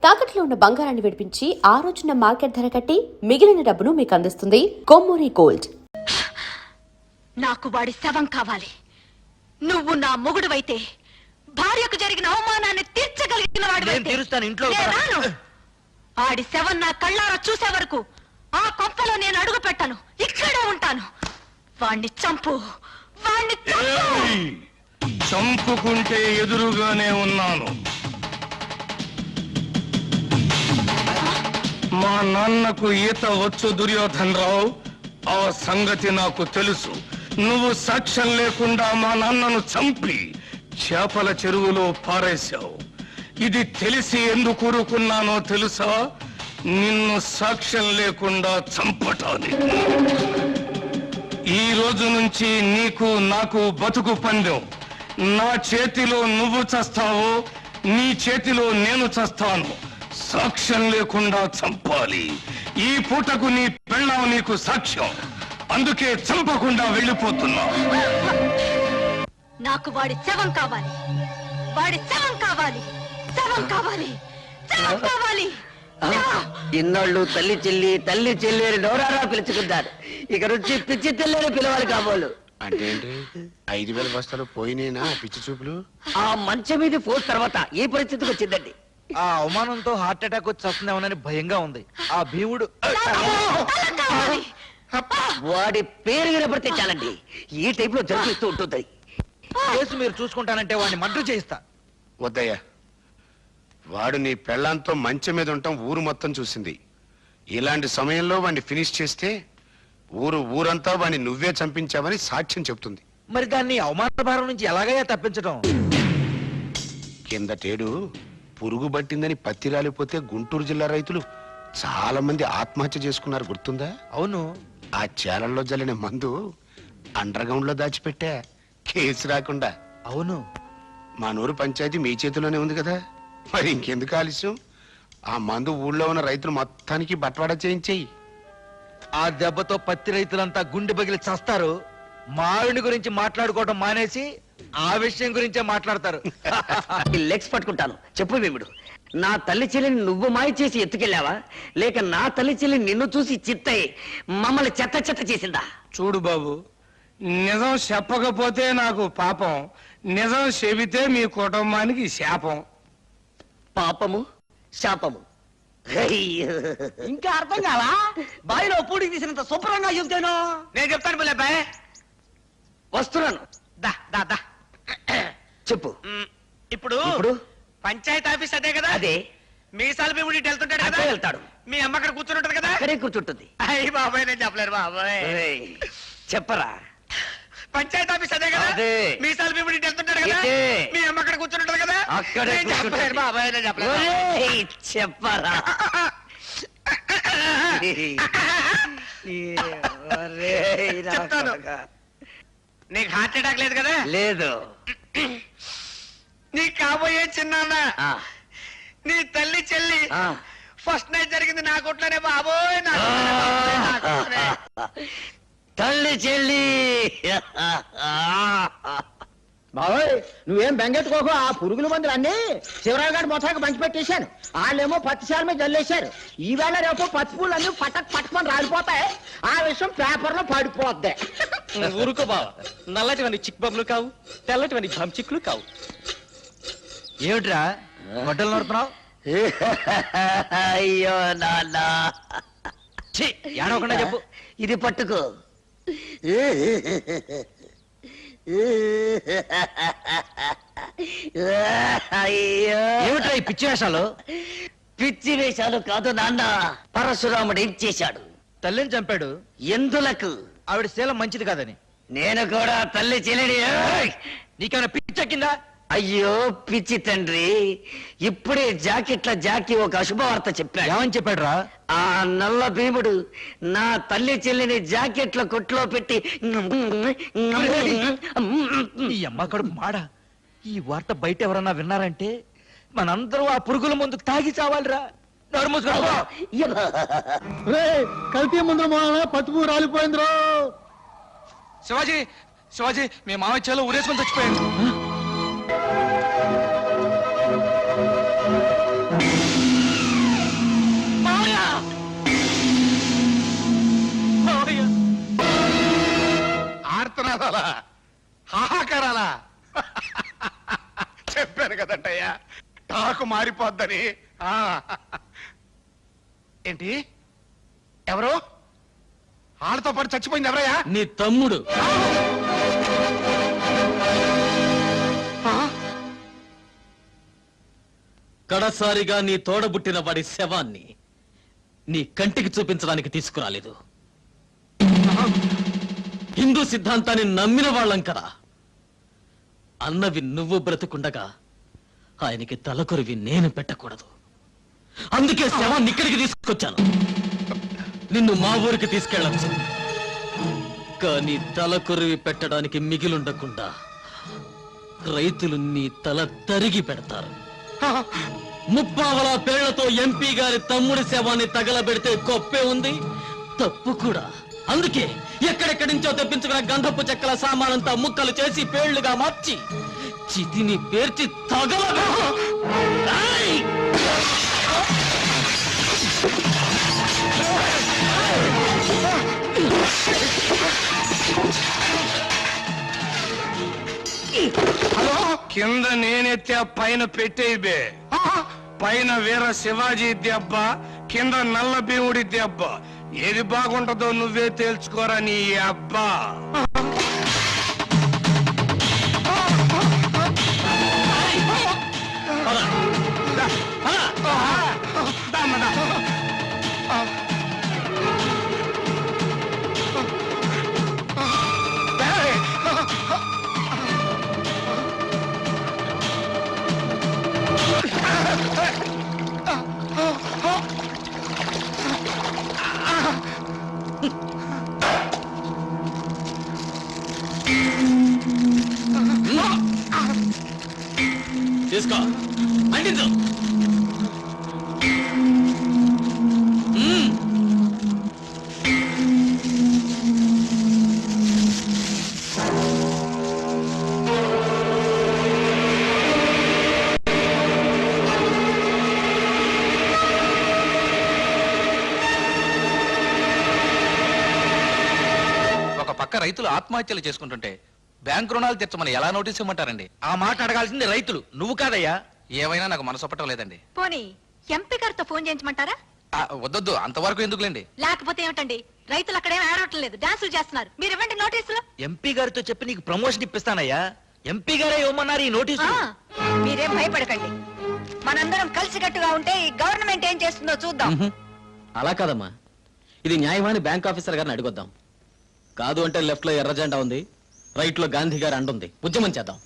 తాకట్లో ఉన్న బంగారాన్ని విడిపించి ఆ రోజున మార్కెట్ ధర కట్టి మిగిలిన డబ్బును మీకు అందిస్తుంది కొమ్మూరి గోల్డ్. నాకు వాడి శవం కావాలి. నువ్వు నా మొగుడువైతే భార్యకు జరిగిన అవమానాన్ని తీర్చగలిగిన వాడు. ఆడి శవం నా కళ్ళారా చూసే వరకు ఆ కొంపలో నేను అడుగు పెట్టను, ఇక్కడే ఉంటాను. వాణ్ణి చంపు, వాణ్ణి చంపుకుంటే ఎదురుగానే ఉన్నాను. మా నాన్నకు ఈత వచ్చు దుర్యోధన్ రావు, ఆ సంగతి నాకు తెలుసు. నువ్వు సాక్ష్యం లేకుండా మా నాన్నను చంపి చేపల చెరువులో పారేశావు. ఇది తెలిసి ఎందుకు ఊరుకున్నానో తెలుసా? నిన్ను సాక్ష్యం లేకుండా చంపటానికి. ఈ రోజు నుంచి నీకు నాకు బతుకు పందెం. నా చేతిలో నువ్వు చస్తావు, నీ చేతిలో నేను చస్తాను. సాక్ష్యం లేకుండా చంపాలి. ఈ పూటకు నీ పెళ్ళాం నీకు సాక్ష్యం, అందుకే చంపకుండా వెళ్ళిపోతున్నా. నాకు వాడి శవం కావాలి, వాడి శవం కావాలి, శవం కావాలి, శవం కావాలి. ఇన్నాళ్ళు తల్లి చెల్లి తల్లి చెల్లి అని నోరారా పిలుచుకుంటారు. ఇక నుంచి పిచ్చి తెల్లని పిలవాలి కాబోలు. అంటే ఏంటి? 5,000 బస్తాలు పోయినేనా పిచ్చి చూపులు? ఆ మంచం మీద ఫోర్స్ తర్వాత ఈ పరిస్థితికి వచ్చిందండి. ఆ అవమానంతో హార్ట్ అటాక్ వచ్చి వస్తుందేమోనని భయంగా ఉంది. ఆ భీముడు వాడి పేరు వినపడితే చాలండి, ఈ టైప్ లో జరిపిస్తూ ఉంటుంది. కేసు మీరు చూసుకుంటానంటే వాడిని మర్డర్ చేయిస్తా. వద్దయ్యా, వాడు నీ పెళ్ళాంతో మంచం మీద ఉండటం ఊరు మొత్తం చూసింది. ఇలాంటి సమయంలో వాడిని ఫినిష్ చేస్తే ఊరంతా వాడిని నువ్వే చంపించావని సాక్ష్యం చెప్తుంది. మరి దాన్ని అవమాన భారం నుంచి ఎలాగయ్యా తప్పించడం? కిందటేడు పురుగు పట్టిందని పత్తి రాలిపోతే గుంటూరు జిల్లా రైతులు చాలా మంది ఆత్మహత్య చేసుకున్నారు, గుర్తుందా? అవును. ఆ చేలల్లో జల్లిన మందు అండర్ గ్రౌండ్ లో దాచిపెట్టా, కేసు రాకుండా. అవును. మా నూరు పంచాయతీ మీ చేతిలోనే ఉంది కదా, మరి ఇంకెందుకు ఆలస్యం? ఆ మందు ఊళ్ళో ఉన్న రైతులు మొత్తానికి బట్వాడా చేయించేయి. ఆ దెబ్బతో పత్తి రైతులంతా గుండె పగిలి చస్తారు. మావిడి గురించి మాట్లాడుకోవడం మానేసి ఆ విషయం గురించే మాట్లాడతారు. లెగ్స్ పట్టుకుంటాను. చెప్పు భీముడు, నా తల్లి చెల్లిని నువ్వు మాయ చేసి ఎత్తుకెళ్ళావా, లేక నా తల్లి చెల్లి నిన్ను చూసి చిత్తయి మమ్మల్ని చెత్త చెత్త చేసిందా? చూడు బాబు, నిజం చెప్పకపోతే నాకు పాపం, నిజం చెబితే మీ కుటుంబానికి శాపం. పాపము శాపము ఇంకా అర్థం కాలా? బావిలో పూడికి తీసినంత శుభ్రంగా చెబుతాను. నేను చెప్తాను పిల్లబాయ్, వస్తున్నాను. దా దా దా. చెప్పు. ఇప్పుడు పంచాయతీ ఆఫీస్ అదే కదా? అదే. మీసాల భీముడి వెళ్తుంటాడు కదా? అక్కడే వెళ్తాడు. మీ అమ్మ అక్కడ కూర్చుని ఉంటది కదా? అక్కడే కూర్చుంటుంది. అయ్యి బాబాయ్, నేను చెప్పలేరు బాబాయ్. చెప్పరా. పంచాయతీ ఆఫీస్ అదే కదా? అదే. మీసాల భీముడి వెళ్తుంటాడు కదా? ఇదే. మీ అమ్మ అక్కడ కూర్చుని ఉంటది కదా? అక్కడే నేను చెప్పలేరు బాబాయ్, నేను చెప్పలేరు. ఒరేయ్, చెప్పరా. ఒరేయ్, నా చెప్తాను. కొడకా. నీకు హార్ట్ అటాక్ లేదు కదా? లేదు. నీ కాబోయే చిన్నాన్న, ఆ, నీ తల్లి చెల్లి ఆ. ఫస్ట్ నైట్ జరిగింది నా కొట్లోనే బాబోయ్, నా కొట్లోనే బాబోయ్, నా కొట్లోనే. తల్లి చెల్లి. బాబోయ్, నువ్వేం బెంగెట్టుకోకు. ఆ పురుగుల మందులు అన్ని శివరావు గారి మొత్తానికి పంచి పెట్టేశాను. వాళ్ళేమో పత్తిశాల మీద జల్లేశారు. ఈవేళ రేపు పత్తి పూలు అన్ని పట్టుకొని రాలిపోతాయి. ఆ విషయం పేపర్ లో పడిపోద్ది. ఊరుకో బావ, నల్లటివన్నీ చిక్ బొమ్మలు కావు, తెల్లటివన్నీ చిక్కులు కావు. ఏమిట్రా గొడ్డలు నడుపుతున్నావు? అయ్యో నాన్న, ఏడవకుండా చెప్పు. ఇది పట్టుకో. అయ్యో, ఏమిట్రా ఈ పిచ్చి వేషాలు? పిచ్చి వేషాలు కాదు నాన్న, పరశురాముడు ఏం చేశాడు? తల్లిని చంపాడు. ఎందులకు? ఆవిడ శీలం మంచిది కాదని. నేను కూడా తల్లి చెల్లిని. నీకేమైనా పిచ్చెక్కిందా? అయ్యో పిచ్చి తండ్రి, ఇప్పుడే జాకెట్ల జాకి ఒక అశుభవార్త చెప్పాడు. ఏమని చెప్పాడురా? ఆ నల్ల భీముడు నా తల్లి చెల్లిని జాకెట్ల కొట్లో పెట్టి ఈ అమ్మ కడుపు మాడ. ఈ వార్త బయట ఎవరన్నా విన్నారంటే మనందరూ ఆ పురుగుల ముందు తాగి చావాలిరా. నోరు మూసుకో. కల్తీ ముందు పత్తిపూ రాలిపోయిందిరో. శివాజీ, శివాజీ, మీ మామయ్య చేలో ఊరేసుకొని చచ్చిపోయాడు. పని. ఆ. ఏంటి ఎవరు వాళ్ళతో పాటు చచ్చిపోయింది ఎవరయ్యా? నీ తమ్ముడు. కడసారిగా నీ తోడబుట్టిన వాడి శవాన్ని నీ కంటికి చూపించడానికి తీసుకురాలేదు. హిందూ సిద్ధాంతాన్ని నమ్మిన వాళ్ళం కదా. అన్నవి నువ్వు బ్రతుకుండగా ఆయనకి తలకొరివి నేను పెట్టకూడదు. అందుకే శవాన్ని ఇక్కడికి తీసుకొచ్చాను. నిన్ను మా ఊరికి తీసుకెళ్ళచ్చు, కానీ తలకొరివి పెట్టడానికి మిగిలుండకుండా రైతులు నీ తల తరిగి పెడతారు. ముప్పావల పేళ్లతో ఎంపీ గారి తమ్ముడి శవాన్ని తగలబెడితే గొప్పే ఉంది, తప్పు కూడా. అందుకే ఎక్కడెక్కడి నుంచో తెప్పించుకున్న గంధపు చెక్కల సామానంతా ముక్కలు చేసి పేళ్లుగా మార్చి చితిని పేర్చి తగలబెట్టు. కింద నేనెత్తే పైన పెట్టేయి బే. పైన వీర శివాజీ దెబ్బ, కింద నల్ల భీముడి దెబ్బ. ఏది బాగుంటుందో నువ్వే తేల్చుకోరా నీ అబ్బా. తీసుకో, అంటించు. ఒక పక్క రైతులు ఆత్మహత్యలు చేసుకుంటుంటే బ్యాంక్ రుణాలు తెచ్చమని ఎలా నోటీస్ ఇవ్వమంటారండి? ఆ మాట అడగాల్సింది రైతులు, నువ్వు కాదయ్యా. ఏమైనా నాకు మనసు ఒప్పటం లేదండి. పోనీ ఎంపీ గారితో ఫోన్ చేయించమంటారా? వద్దొద్దు, అంతవరకు ఎందుకులేండి. లేకపోతే ఏమిటండి, రైతులు అక్కడేం ఆడటం లేదు, డాన్సులు చేస్తున్నారు. మీరు ఇవ్వండి నోటీసులు. ఎంపీ గారితో చెప్పి నీకు ప్రమోషన్ ఇప్పిస్తానయ్యా. ఎంపీ గారే ఇవ్వమన్నారు ఈ నోటీసు. మీరేం భయపడకండి. మనందరం కలిసికట్టుగా ఉంటే ఈ గవర్నమెంట్ ఏం చేస్తుందో చూద్దాం. అలా కాదమ్మా, ఇది న్యాయవాణి బ్యాంక్ ఆఫీసర్ గారిని అడుగుద్దాం. కాదు అంటే లెఫ్ట్ లో ఎర్ర జెండా ఉంది, రైట్ లో గాంధీ గారు అంటుంది. ఉద్యమం చేద్దాం.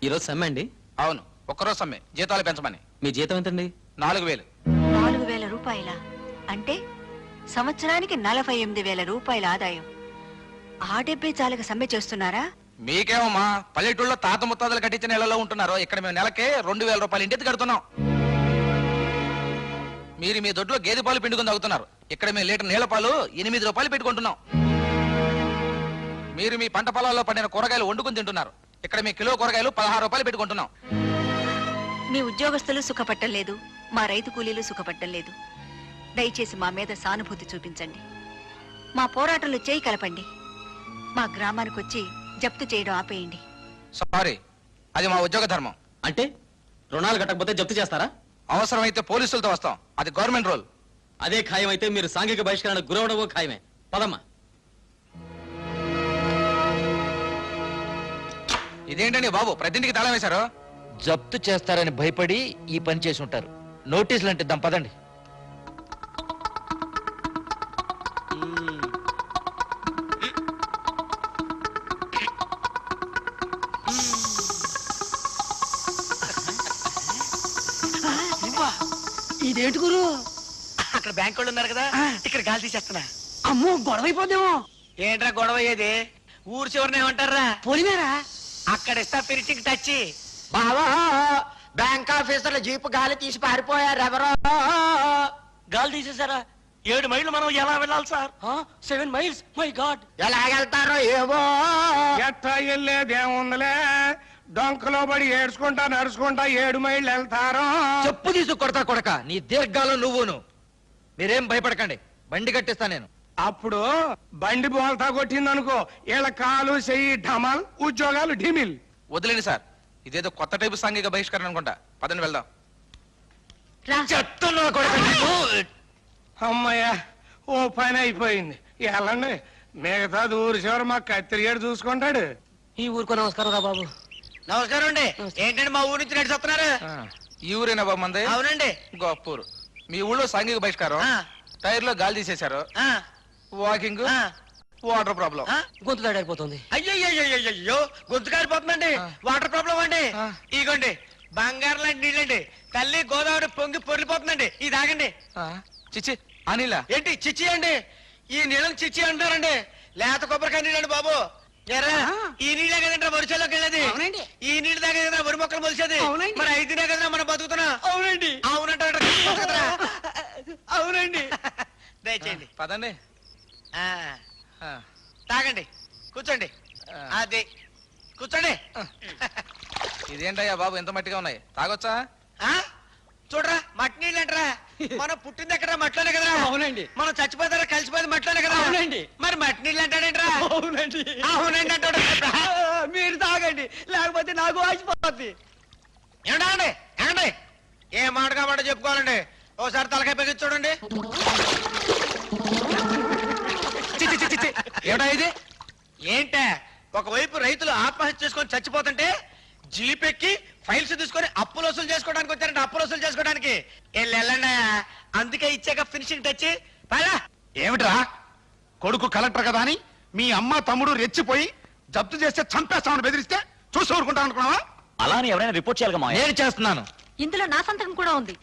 ఈరోజు సమ్మె అండి? అవును, ఒక్కరోజు సమ్మె. జీతాలు పెంచమని. మీ జీతం ఎంతండి? 4000. 4000 రూపాయల అంటే సంవత్సరానికి 48,000 రూపాయల ఆదాయం. ఆ 70 చాలుగా సమ్మె చేస్తున్నారా? మీకేమమ్మా, పల్లెటూళ్ళలో తాత ముత్తాతలు కట్టించిన నెలలో ఉంటున్నారు. ఇక్కడ మేము నెలకే 2000 రూపాయలు ఇంటి కడుతున్నాం. మీరు మీ దొడ్లో గేదె పాలు పిండుకొని తాగుతున్నారు. ఇక్కడ మేము లీటర్ నీళ్ల పాలు 8 రూపాయలు పెట్టుకుంటున్నాం. మీరు మీ పంట పొలాల్లో పండిన కూరగాయలు వండుకుని తింటున్నారు. ఇక్కడ మీ కిలో కూరగాయలు 16 రూపాయలు పెట్టుకుంటున్నాం. మీ ఉద్యోగస్తులు సుఖపట్టం లేదు, మా రైతు కూలీలు సుఖపట్టం లేదు. దయచేసి మా మీద సానుభూతి చూపించండి. మా పోరాటంలో చేయి కలపండి. మా గ్రామానికి వచ్చి జప్తు చేయడం ఆపేయండి. సారీ, అది మా ఉద్యోగ ధర్మం. అంటే రుణాలు కట్టకపోతే జప్తు చేస్తారా? అవసరమైతే పోలీసులతో వస్తాం, అది గవర్నమెంట్ రూల్. అదే ఖాయం అయితే మీరు సాంఘిక బహిష్కరణకు గురవడమో ఖాయమే. పదమ్మా. ఇదేంటండి బాబు, ప్రతింటికి తాళం వేశారు? జప్తు చేస్తారని భయపడి ఈ పని చేసి ఉంటారు. నోటీసులు అంటే ఇద్దాం, పదండి. ఇదేంటి గురు? అక్కడ బ్యాంక్ వాళ్ళు ఉన్నారు కదా, ఇక్కడ గాలి తీసేస్తున్నా. అమ్మో, గొడవ అయిపోద్దేమో. ఏంట్రా గొడవ అయ్యేది? ఊరు చివరిని ఏమంటారా? పోలినారా? అక్కడ ఇస్తా ఫినిషింగ్ టచ్. బావా, బ్యాంక్ ఆఫీసర్ల జీపు గాలి తీసి పారిపోయారు ఎవరో. గాలి తీసేసారా? 7 మైళ్ళు మనం ఎలా వెళ్ళాలి సార్? 7 మైల్స్? మై గాడ్, ఎలాగెళ్తారో ఏవో. ఎట్టా వెళ్ళేదేముందిలే, డొంకలో పడి ఏడ్చుకుంటా నడుచుకుంటా 7 మైళ్ళు వెళ్తారు. చెప్పు తీసు కొడతా కొడక, నీ దీర్ఘాలు నువ్వును. మీరేం భయపడకండి, బండి కట్టిస్తా నేను. అప్పుడు బండి బోల్తా కొట్టింది అనుకో వీళ్ళ కాలు చెయ్యి ఢమాల్ ఉద్యోగాలు ఢిమిల్. వదిలేండి సార్, ఇదేదో కొత్త టైపు సాంఘిక బహిష్కరణ అనుకుంటా. పదండి వెళ్దాం. రా. చెప్తున్నా కొడుకు నీకు. అమ్మయ్యా, ఓ పని అయిపోయింది. వెళ్ళండి, మిగతాది ఊరి చివరి మా కత్తిరిగాడు చూసుకుంటాడు. ఈ ఊరుకో నమస్కారం రా బాబు. నమస్కారం అండి. ఏంటండి మా ఊరి నుంచి నడిచి వస్తున్నారు? ఆ, ఈ ఊరేనా బాబు మంది? అవునండి. గొప్పూరు. మీ ఊళ్ళో సాంఘిక బహిష్కారం, టైర్ లో గాలి తీసేశారు, వాకింగ్, వాటర్ ప్రాబ్లం. గొంతు దాడైపోతుంది. అయ్యో గొంతు కారిపోతుందండి. వాటర్ ప్రాబ్లం అండి. ఇగోండి బంగారం లాంటి నీళ్ళండి. తల్లి గోదావరి పొంగి పొర్లిపోతుందండి. ఇది తాగండి. చిచ్చి అనిలా ఏంటి చిచ్చి అండి? ఈ నీళ్ళని చిచ్చి అంటారండి. లేత కొబ్బరికాయ నీళ్ళండి బాబు. ఎర్రా ఈ నీళ్ళే కదండి వరిచేలోకి వెళ్ళేది. ఈ నీళ్ళు తాగే కదా వరి మొక్కలు మొలిసేది. మరి అయితేనే కదా మనం బతుకుతున్నా. అవునండి. అవునంట అవునండి. దయచేయండి. పదండి. తాగండి, కూర్చోండి. అది కూర్చోండి. ఇదేంటయ్యా బాబు ఎంత మట్టిగా ఉన్నాయి, తాగొచ్చా? చూడరా మట్టి నీళ్ళు అంటారా? మనం పుట్టింది ఎక్కడ మట్టిలోనే కదా. అవునండి. మనం చచ్చిపోతారా కలిసిపోయేది మట్టిలోనే కదా. అవునండి. మరి మట్టి నీళ్ళు అంటాడేంట్రా? అవునండి. అవునండి అంటాడు. మీరు తాగండి, లేకపోతే నాకు ఆగిపోతుంది. ఏమండి ఏమండి, ఏ మాట కాబట్టి చెప్పుకోవాలండి. ఓసారి తలకాయ పెట్టి చూడండి. ఏమిటా ఇది? ఏంటే, ఒకవైపు రైతులు ఆత్మహత్య చేసుకొని చచ్చిపోతుంటే జీపెక్కి ఫైల్స్ తీసుకొని అప్పులు వసూలు చేసుకోవడానికి వచ్చారంటే. అప్పులు వసూలు చేసుకోవడానికి వెళ్ళండి. అందుకే ఇచ్చాక ఫినిషింగ్ టచ్. ఏమిట్రా, కొడుకు కలెక్టర్ కదా అని మీ అమ్మ తమ్ముడు రెచ్చిపోయి జప్తు చేస్తే చంపేస్తామని బెదిరిస్తే చూసి ఊరుకుంటా అనుకున్నావా? అలా అని ఎవరైనా రిపోర్ట్ చేయాలి మా. నేను చేస్తున్నాను. ఇందులో నా సంతకం కూడా ఉంది.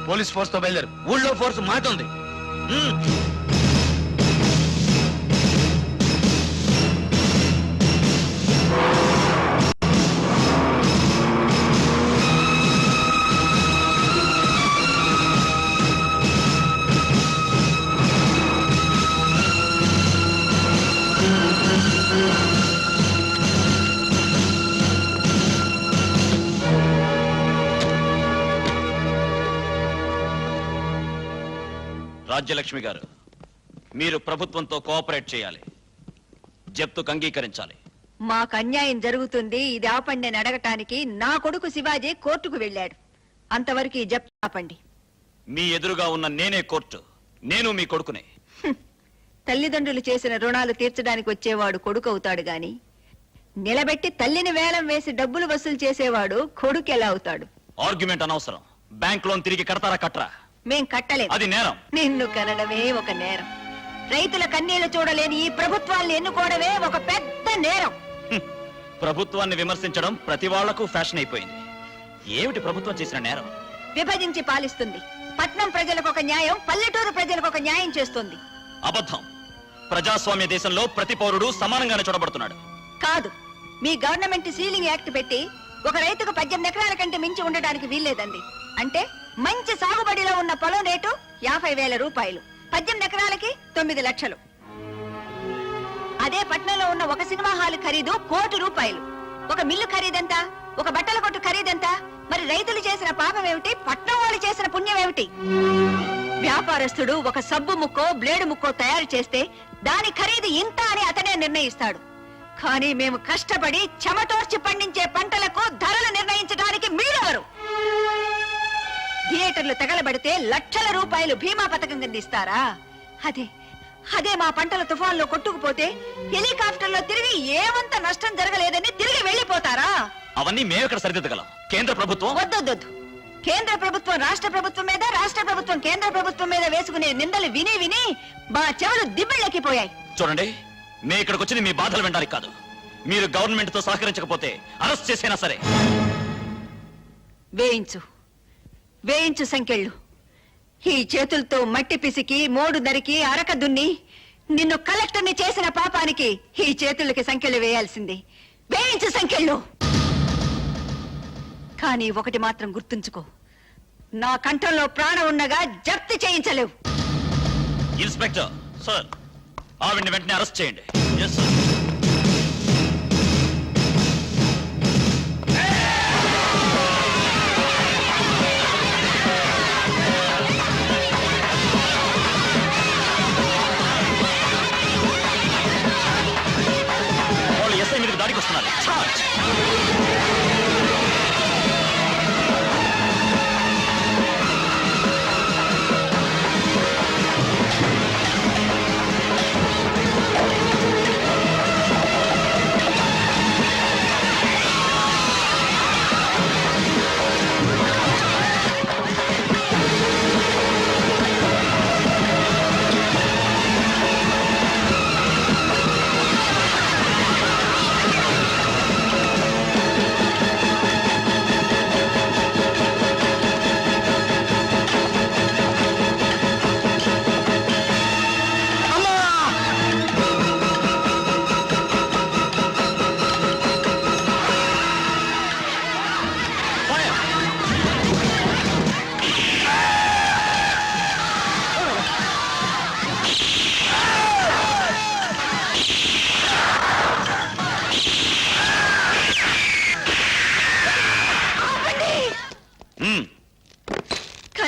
పోలీస్ ఫోర్స్ తో బయలుదేరు. ఊళ్ళో ఫోర్స్ మాట ఉంది. రాజ్యలక్ష్మి గారు, మీరు ప్రభుత్వంతో కోఆపరేట్ చేయాలి, జప్తుకు అంగీకరించాలి. మాకు అన్యాయం జరుగుతుంది, ఇది ఆపండి అని అడగటానికి నా కొడుకు శివాజీ కోర్టుకు వెళ్ళాడు. అంతవరకు ఈ జప్తు ఆపండి. మీ ఎదురుగా ఉన్న నేనే కోర్టు, నేను మీ కొడుకునే. తల్లిదండ్రులు చేసిన రుణాలు తీర్చడానికి వచ్చేవాడు కొడుకు అవుతాడు గాని, నిలబెట్టి తల్లిని వేలం వేసి డబ్బులు వసూలు చేసేవాడు కొడుకు ఎలా అవుతాడు? ఆర్గ్యుమెంట్ అనవసరం. బ్యాంక్ లోన్ తిరిగి కడతారా కట్టరా? మేం కట్టలేదు. అది నేరం. నిన్ను కనడమే ఒక నేరం. రైతుల కన్నీళ్లు చూడలేని ఈ ప్రభుత్వాన్ని ఎన్నుకోవడమే ఒక పెద్ద నేరం. ప్రభుత్వాన్ని విమర్శించడం ప్రతి వాళ్లకు ఫ్యాషన్ అయిపోయింది. ఏమిటి ప్రభుత్వం చేసిన నేరం? విభజించి పాలిస్తుంది. పట్నం ప్రజలకు ఒక న్యాయం, పల్లెటూరు ప్రజలకు ఒక న్యాయం చేస్తుంది. అబద్ధం. ప్రజాస్వామ్య దేశంలో ప్రతి పౌరుడు సమానంగానే చూడబడుతున్నాడు. కాదు, మీ గవర్నమెంట్ సీలింగ్ యాక్ట్ పెట్టి ఒక రైతుకు 18 ఎకరాల కంటే మించి ఉండడానికి వీల్లేదండి. అంటే మంచి సాగుబడిలో ఉన్న పొలం రేటు 50,000 రూపాయలు, 18 ఎకరాలకి 9 లక్షలు. అదే పట్నంలో ఉన్న ఒక సినిమా హాల్ ఖరీదు 1 కోటి రూపాయలు. ఒక మిల్లు ఖరీదెంత? ఒక బట్టల కొట్టు ఖరీదెంత? మరి రైతులు చేసిన పాపం ఏమిటి, పట్నం వాళ్ళు చేసిన పుణ్యం ఏమిటి? వ్యాపారస్తుడు ఒక సబ్బు ముక్కో బ్లేడు ముక్కో తయారు చేస్తే దాని ఖరీదు ఇంత అని అతనే నిర్ణయిస్తాడు. కానీ మేము కష్టపడి చెమటోర్చి పండించే పంటలకు ధరలు నిర్ణయించడానికి మీరెవరు? థియేటర్లు తగలబడితే లక్షల రూపాయలు బీమా పథకం కింద ఇస్తారా? అదే మా పంటల తుఫాన్లో కొట్టుకుపోతే హెలికాప్టర్లో తిరిగి ఏమంత నష్టం జరగలేదని తిరిగి వెళ్ళిపోతారా? అవన్నీ మేము ఇక్కడ సరిదిద్దగలం. కేంద్ర ప్రభుత్వం వద్దొద్దు. కేంద్ర ప్రభుత్వం రాష్ట్ర ప్రభుత్వం మీద, రాష్ట్ర ప్రభుత్వం కేంద్ర ప్రభుత్వం మీద వేసుకునే నిందలు విని విని మా చెవులు దిబ్బెళ్ళెక్కిపోయాయి. చూడండి, మేము ఇక్కడికి వచ్చింది మీ బాధలు వినడానికి కాదు. మీరు గవర్నమెంట్ తో సహకరించకపోతే అరెస్ట్ చేసైనా సరే. వేయించు సంకెళ్ళు. ఈ చేతులతో మట్టి పిసికి మోడు నరికి అరక దున్ని నిన్ను కలెక్టర్ని చేసిన పాపానికి ఈ చేతులకి సంకెళ్ళు వేయాల్సింది. వేయించు సంకెళ్ళు. కానీ ఒకటి మాత్రం గుర్తుంచుకో, నా కంఠంలో ప్రాణం ఉండగా జప్తు చేయించలేవు. ఇన్స్పెక్టర్ సార్, ఆవిడ్ని వెంటనే అరెస్ట్ చేయండి. Yes sir.